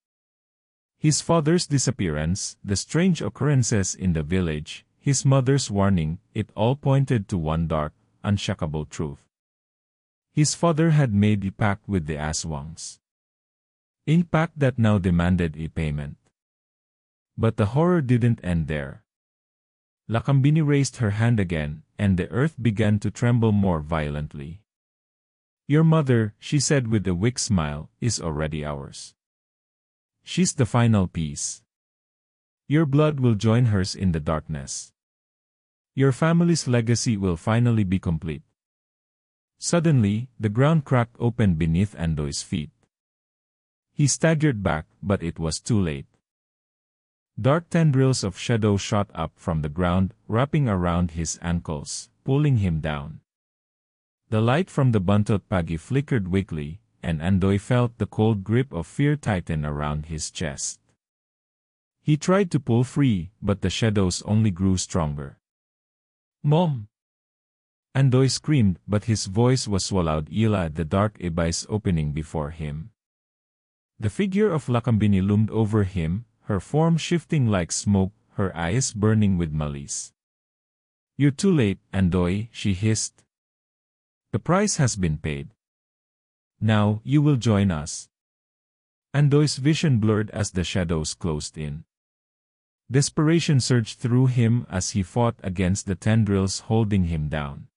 [SPEAKER 1] His father's disappearance, the strange occurrences in the village, his mother's warning, it all pointed to one dark, unshakable truth. His father had made a pact with the Aswangs. A pact that now demanded a payment. But the horror didn't end there. Lakambini raised her hand again, and the earth began to tremble more violently. Your mother, she said with a weak smile, is already ours. She's the final piece. Your blood will join hers in the darkness. Your family's legacy will finally be complete. Suddenly, the ground cracked open beneath Andoy's feet. He staggered back, but it was too late. Dark tendrils of shadow shot up from the ground, wrapping around his ankles, pulling him down. The light from the buntot pagi flickered weakly, and Andoy felt the cold grip of fear tighten around his chest. He tried to pull free, but the shadows only grew stronger. Mom! Andoy screamed, but his voice was swallowed at the dark abyss opening before him. The figure of Lakambini loomed over him, her form shifting like smoke, her eyes burning with malice. You're too late, Andoy, she hissed. The price has been paid. Now, you will join us. Andoy's vision blurred as the shadows closed in. Desperation surged through him as he fought against the tendrils holding him down.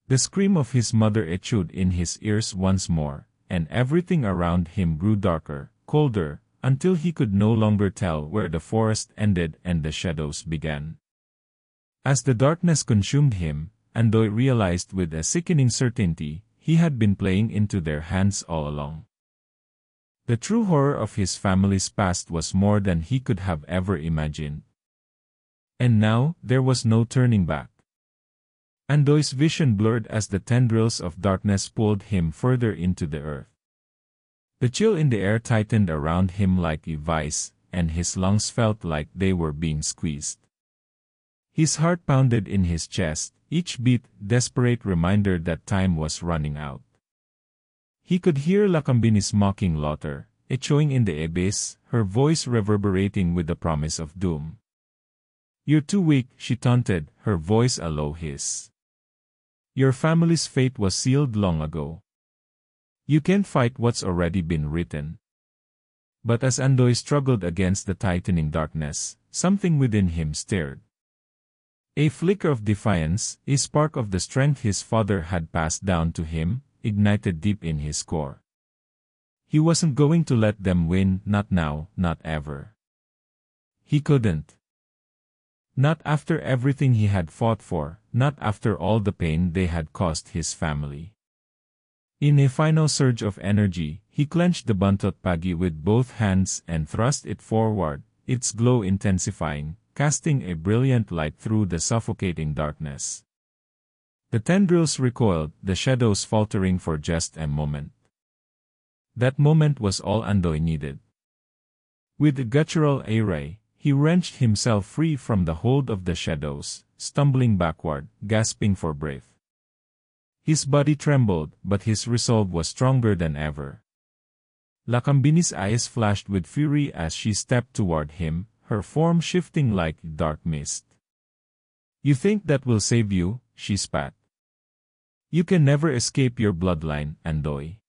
[SPEAKER 1] The scream of his mother echoed in his ears once more, and everything around him grew darker, colder, until he could no longer tell where the forest ended and the shadows began. As the darkness consumed him, Andoy realized with a sickening certainty, he had been playing into their hands all along. The true horror of his family's past was more than he could have ever imagined. And now, there was no turning back. Andoy's vision blurred as the tendrils of darkness pulled him further into the earth. The chill in the air tightened around him like a vice, and his lungs felt like they were being squeezed. His heart pounded in his chest, each beat desperate reminder that time was running out. He could hear Lakambini's mocking laughter, echoing in the abyss, her voice reverberating with the promise of doom. "You're too weak," she taunted, her voice a low hiss. "Your family's fate was sealed long ago. You can't fight what's already been written." But as Andoy struggled against the tightening darkness, something within him stirred. A flicker of defiance, a spark of the strength his father had passed down to him, ignited deep in his core. He wasn't going to let them win, not now, not ever. He couldn't. Not after everything he had fought for, not after all the pain they had caused his family. In a final surge of energy, he clenched the buntot pagi with both hands and thrust it forward, its glow intensifying, casting a brilliant light through the suffocating darkness. The tendrils recoiled, the shadows faltering for just a moment. That moment was all Andoy needed. With a guttural array, he wrenched himself free from the hold of the shadows, stumbling backward, gasping for breath. His body trembled, but his resolve was stronger than ever. Lakambini's eyes flashed with fury as she stepped toward him, her form shifting like dark mist. "You think that will save you?" she spat. "You can never escape your bloodline, Andoy.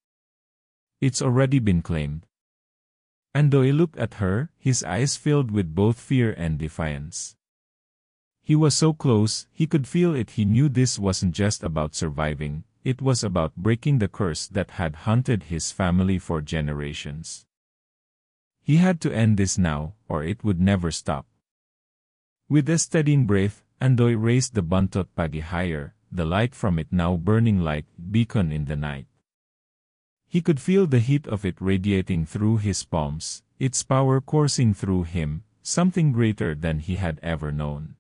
[SPEAKER 1] It's already been claimed." Andoy looked at her, his eyes filled with both fear and defiance. He was so close, he could feel it. He knew this wasn't just about surviving, it was about breaking the curse that had haunted his family for generations. He had to end this now, or it would never stop. With a steadying breath, Andoy raised the buntot pagi higher, the light from it now burning like a beacon in the night. He could feel the heat of it radiating through his palms, its power coursing through him, something greater than he had ever known.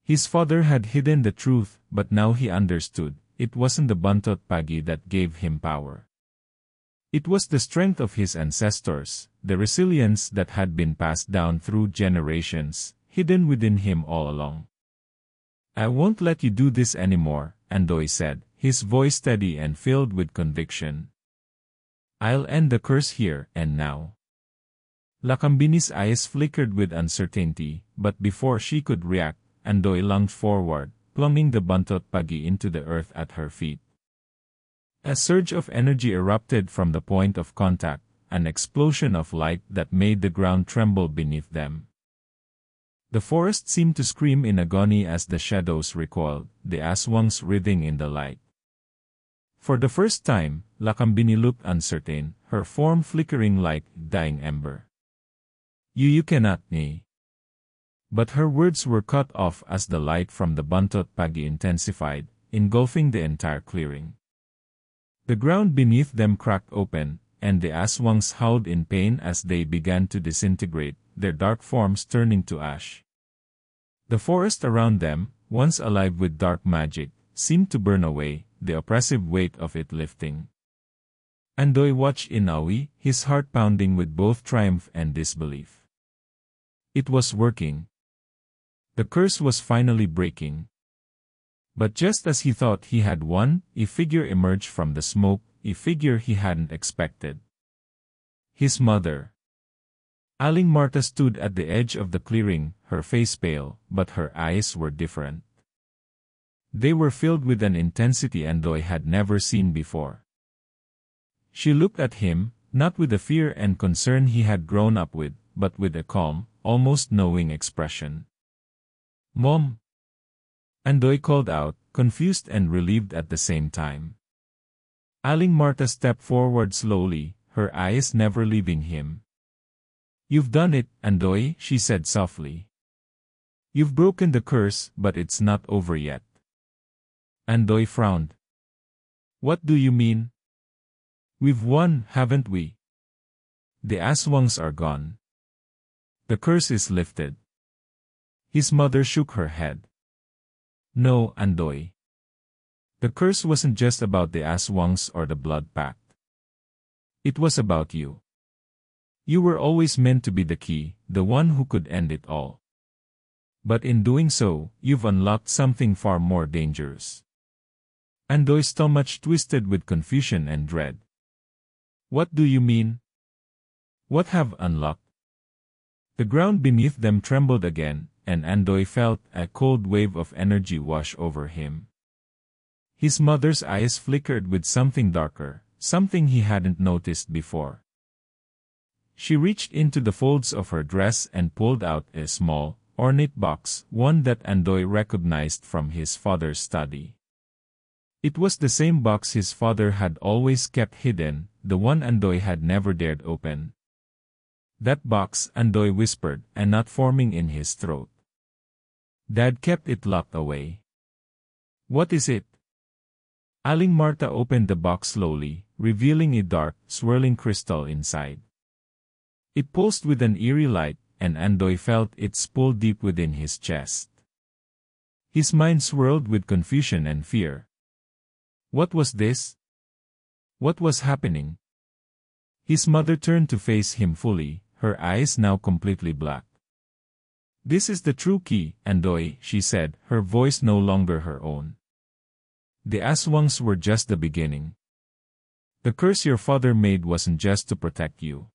[SPEAKER 1] His father had hidden the truth, but now he understood, it wasn't the buntot pagi that gave him power. It was the strength of his ancestors, the resilience that had been passed down through generations, hidden within him all along. "I won't let you do this anymore," Andoy said, his voice steady and filled with conviction. "I'll end the curse here and now." Lakambini's eyes flickered with uncertainty, but before she could react, Andoy lunged forward, plunging the buntot pagi into the earth at her feet. A surge of energy erupted from the point of contact, an explosion of light that made the ground tremble beneath them. The forest seemed to scream in agony as the shadows recoiled, the aswangs writhing in the light. For the first time, Lakambini looked uncertain, her form flickering like a dying ember. You cannot, me." But her words were cut off as the light from the buntot pagi intensified, engulfing the entire clearing. The ground beneath them cracked open, and the aswangs howled in pain as they began to disintegrate, their dark forms turning to ash. The forest around them, once alive with dark magic, seemed to burn away, the oppressive weight of it lifting. Andoy watched in awe, his heart pounding with both triumph and disbelief. It was working. The curse was finally breaking. But just as he thought he had won, a figure emerged from the smoke, a figure he hadn't expected. His mother. Aling Marta stood at the edge of the clearing, her face pale, but her eyes were different. They were filled with an intensity Andoy had never seen before. She looked at him, not with the fear and concern he had grown up with, but with a calm, almost knowing expression. "Mom!" Andoy called out, confused and relieved at the same time. Aling Marta stepped forward slowly, her eyes never leaving him. "You've done it, Andoy," she said softly. "You've broken the curse, but it's not over yet. Andoy frowned. What do you mean? We've won, haven't we? The Aswangs are gone. The curse is lifted. His mother shook her head. No, Andoy. The curse wasn't just about the Aswangs or the blood pact. It was about you. You were always meant to be the key, the one who could end it all. But in doing so, you've unlocked something far more dangerous. Andoy's stomach twisted with confusion and dread. What do you mean? What have unlocked? The ground beneath them trembled again, and Andoy felt a cold wave of energy wash over him. His mother's eyes flickered with something darker, something he hadn't noticed before. She reached into the folds of her dress and pulled out a small, ornate box, one that Andoy recognized from his father's study. It was the same box his father had always kept hidden, the one Andoy had never dared open. That box, Andoy whispered, a knot forming in his throat. Dad kept it locked away. What is it? Aling Marta opened the box slowly, revealing a dark, swirling crystal inside. It pulsed with an eerie light, and Andoy felt its pull deep within his chest. His mind swirled with confusion and fear. What was this? What was happening? His mother turned to face him fully, her eyes now completely black. This is the true key, Andoy, she said, her voice no longer her own. The Aswangs were just the beginning. The curse your father made wasn't just to protect you.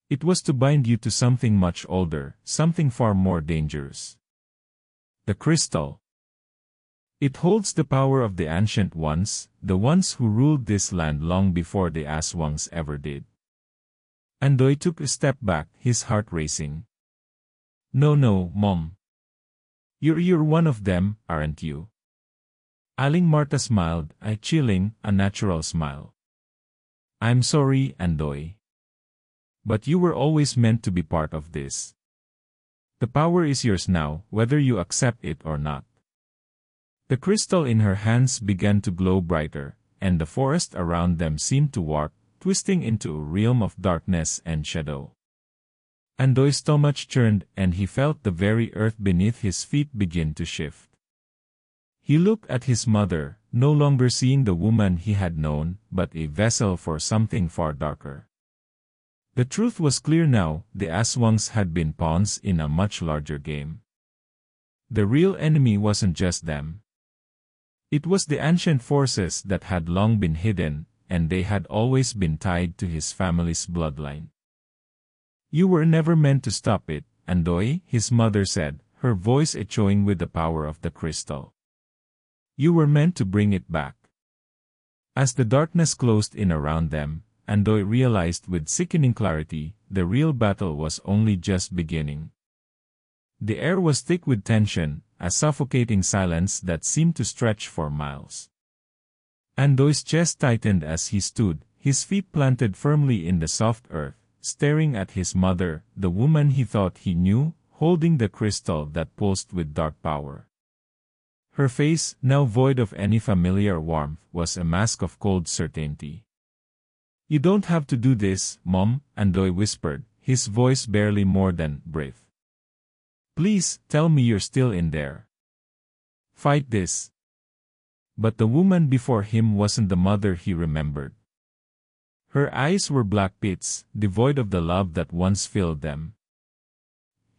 [SPEAKER 1] It was to bind you to something much older, something far more dangerous. The crystal. It holds the power of the ancient ones, the ones who ruled this land long before the Aswangs ever did. Andoy took a step back, his heart racing. No, Mom. You're one of them, aren't you? Aling Marta smiled, a chilling, unnatural smile. I'm sorry, Andoy. But you were always meant to be part of this. The power is yours now, whether you accept it or not. The crystal in her hands began to glow brighter, and the forest around them seemed to warp, twisting into a realm of darkness and shadow. Andoy's stomach churned, and he felt the very earth beneath his feet begin to shift. He looked at his mother, no longer seeing the woman he had known, but a vessel for something far darker. The truth was clear now, the Aswangs had been pawns in a much larger game. The real enemy wasn't just them. It was the ancient forces that had long been hidden, and they had always been tied to his family's bloodline. You were never meant to stop it, Andoy, his mother said, her voice echoing with the power of the crystal. You were meant to bring it back. As the darkness closed in around them, Andoy realized with sickening clarity, the real battle was only just beginning. The air was thick with tension, a suffocating silence that seemed to stretch for miles. Andoy's chest tightened as he stood, his feet planted firmly in the soft earth, staring at his mother, the woman he thought he knew, holding the crystal that pulsed with dark power. Her face, now void of any familiar warmth, was a mask of cold certainty. You don't have to do this, Mom, Andoy whispered, his voice barely more than breath. Please, tell me you're still in there. Fight this. But the woman before him wasn't the mother he remembered. Her eyes were black pits, devoid of the love that once filled them.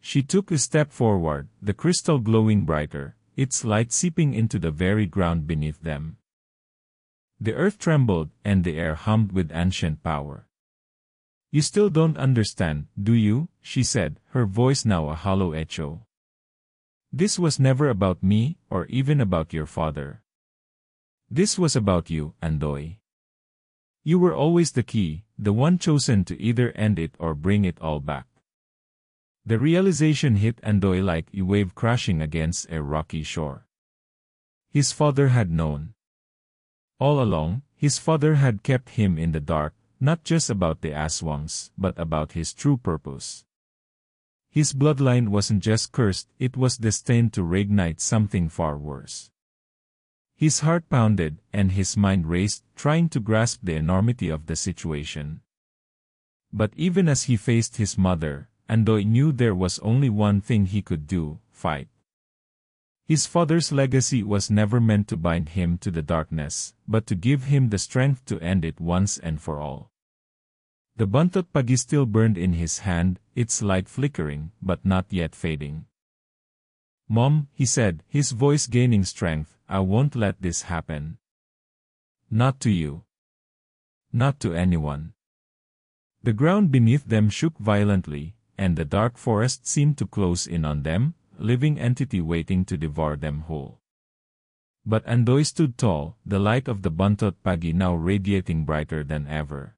[SPEAKER 1] She took a step forward, the crystal glowing brighter, its light seeping into the very ground beneath them. The earth trembled, and the air hummed with ancient power. You still don't understand, do you? She said, her voice now a hollow echo. This was never about me, or even about your father. This was about you, Andoy. You were always the key, the one chosen to either end it or bring it all back. The realization hit Andoy like a wave crashing against a rocky shore. His father had known. All along, his father had kept him in the dark, not just about the Aswangs, but about his true purpose. His bloodline wasn't just cursed, it was destined to reignite something far worse. His heart pounded, and his mind raced, trying to grasp the enormity of the situation. But even as he faced his mother, Andoy knew there was only one thing he could do: fight. His father's legacy was never meant to bind him to the darkness, but to give him the strength to end it once and for all. The buntot pagi still burned in his hand, its light flickering, but not yet fading. "Mom," he said, his voice gaining strength, "I won't let this happen. Not to you. Not to anyone." The ground beneath them shook violently, and the dark forest seemed to close in on them, living entity waiting to devour them whole. But Andoy stood tall, the light of the buntot pagi now radiating brighter than ever.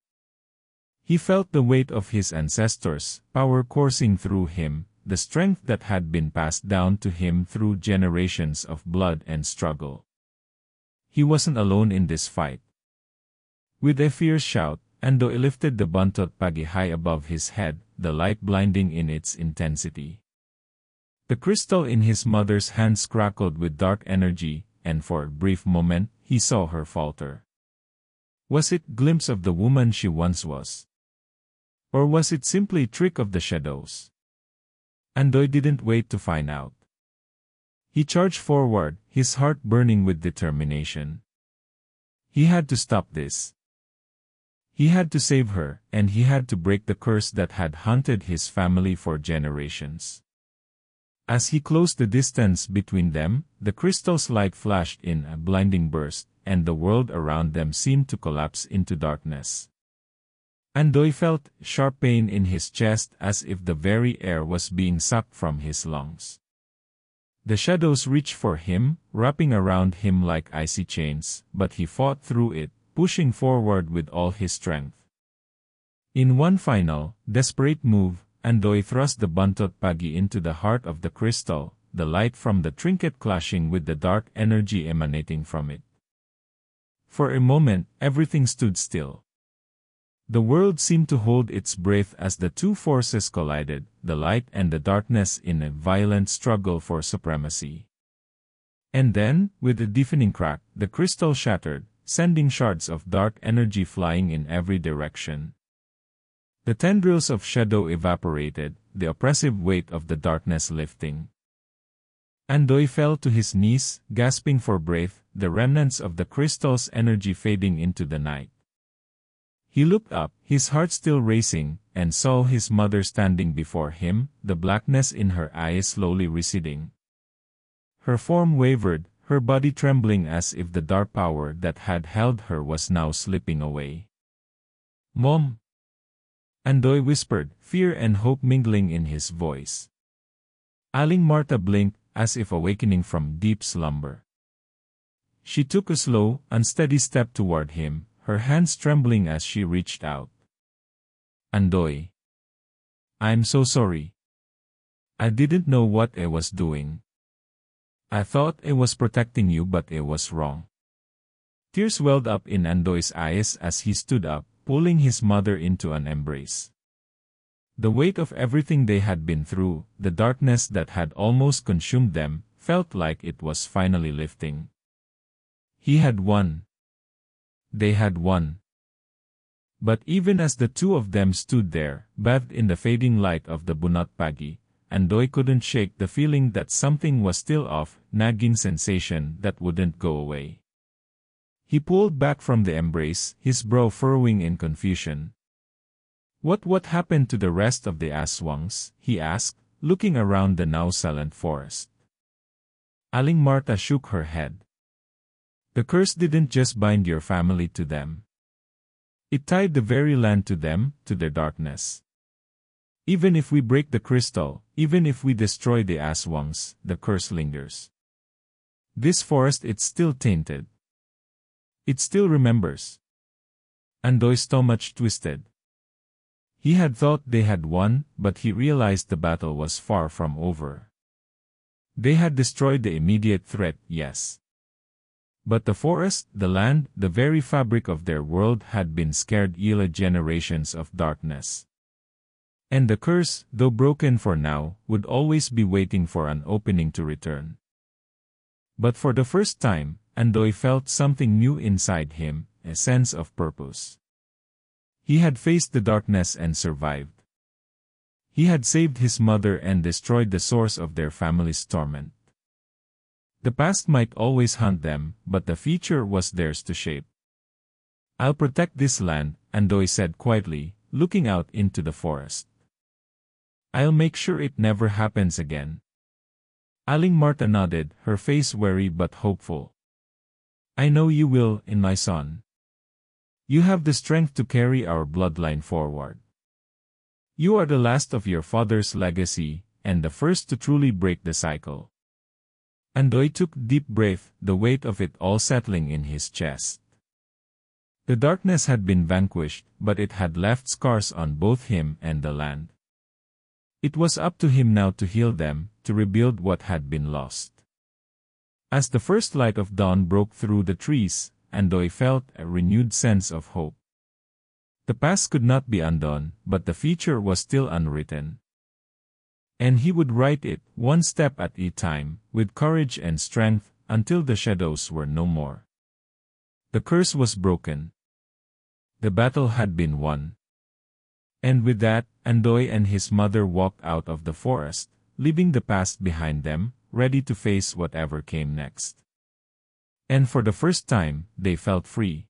[SPEAKER 1] He felt the weight of his ancestors' power coursing through him, the strength that had been passed down to him through generations of blood and struggle. He wasn't alone in this fight. With a fierce shout, Andoy lifted the buntot pagi high above his head, the light blinding in its intensity. The crystal in his mother's hands crackled with dark energy, and for a brief moment, he saw her falter. Was it a glimpse of the woman she once was? Or was it simply a trick of the shadows? Andoy didn't wait to find out. He charged forward, his heart burning with determination. He had to stop this. He had to save her, and he had to break the curse that had haunted his family for generations. As he closed the distance between them, the crystal's light flashed in a blinding burst, and the world around them seemed to collapse into darkness. Andoy felt sharp pain in his chest as if the very air was being sucked from his lungs. The shadows reached for him, wrapping around him like icy chains, but he fought through it, pushing forward with all his strength. In one final, desperate move, Andoy thrust the buntot pagi into the heart of the crystal, the light from the trinket clashing with the dark energy emanating from it. For a moment, everything stood still. The world seemed to hold its breath as the two forces collided, the light and the darkness in a violent struggle for supremacy. And then, with a deafening crack, the crystal shattered, sending shards of dark energy flying in every direction. The tendrils of shadow evaporated, the oppressive weight of the darkness lifting. Andoy fell to his knees, gasping for breath, the remnants of the crystal's energy fading into the night. He looked up, his heart still racing, and saw his mother standing before him, the blackness in her eyes slowly receding. Her form wavered, her body trembling as if the dark power that had held her was now slipping away. "Mom!" Andoy whispered, fear and hope mingling in his voice. Aling Marta blinked, as if awakening from deep slumber. She took a slow, unsteady step toward him, her hands trembling as she reached out. "Andoy. I'm so sorry. I didn't know what I was doing. I thought I was protecting you, but I was wrong." Tears welled up in Andoy's eyes as he stood up, pulling his mother into an embrace. The weight of everything they had been through, the darkness that had almost consumed them, felt like it was finally lifting. He had won. They had won. But even as the two of them stood there, bathed in the fading light of the buntot pagi, Andoy couldn't shake the feeling that something was still off, nagging sensation that wouldn't go away. He pulled back from the embrace, his brow furrowing in confusion. What happened to the rest of the aswangs?" he asked, looking around the now silent forest. Aling Marta shook her head. "The curse didn't just bind your family to them. It tied the very land to them, to their darkness. Even if we break the crystal, even if we destroy the aswangs, the curse lingers. This forest, it's still tainted. It still remembers." Andoy's stomach twisted. He had thought they had won, but he realized the battle was far from over. They had destroyed the immediate threat, yes. But the forest, the land, the very fabric of their world had been scared generations of darkness. And the curse, though broken for now, would always be waiting for an opening to return. But for the first time, Andoy felt something new inside him, a sense of purpose. He had faced the darkness and survived. He had saved his mother and destroyed the source of their family's torment. The past might always haunt them, but the future was theirs to shape. "I'll protect this land," Andoy said quietly, looking out into the forest. "I'll make sure it never happens again." Aling Marta nodded, her face wary but hopeful. "I know you will, my son. You have the strength to carry our bloodline forward. You are the last of your father's legacy, and the first to truly break the cycle." Andoy took a deep breath, the weight of it all settling in his chest. The darkness had been vanquished, but it had left scars on both him and the land. It was up to him now to heal them, to rebuild what had been lost. As the first light of dawn broke through the trees, Andoy felt a renewed sense of hope. The past could not be undone, but the future was still unwritten. And he would write it, one step at a time, with courage and strength, until the shadows were no more. The curse was broken. The battle had been won. And with that, Andoy and his mother walked out of the forest, leaving the past behind them, ready to face whatever came next. And for the first time, they felt free.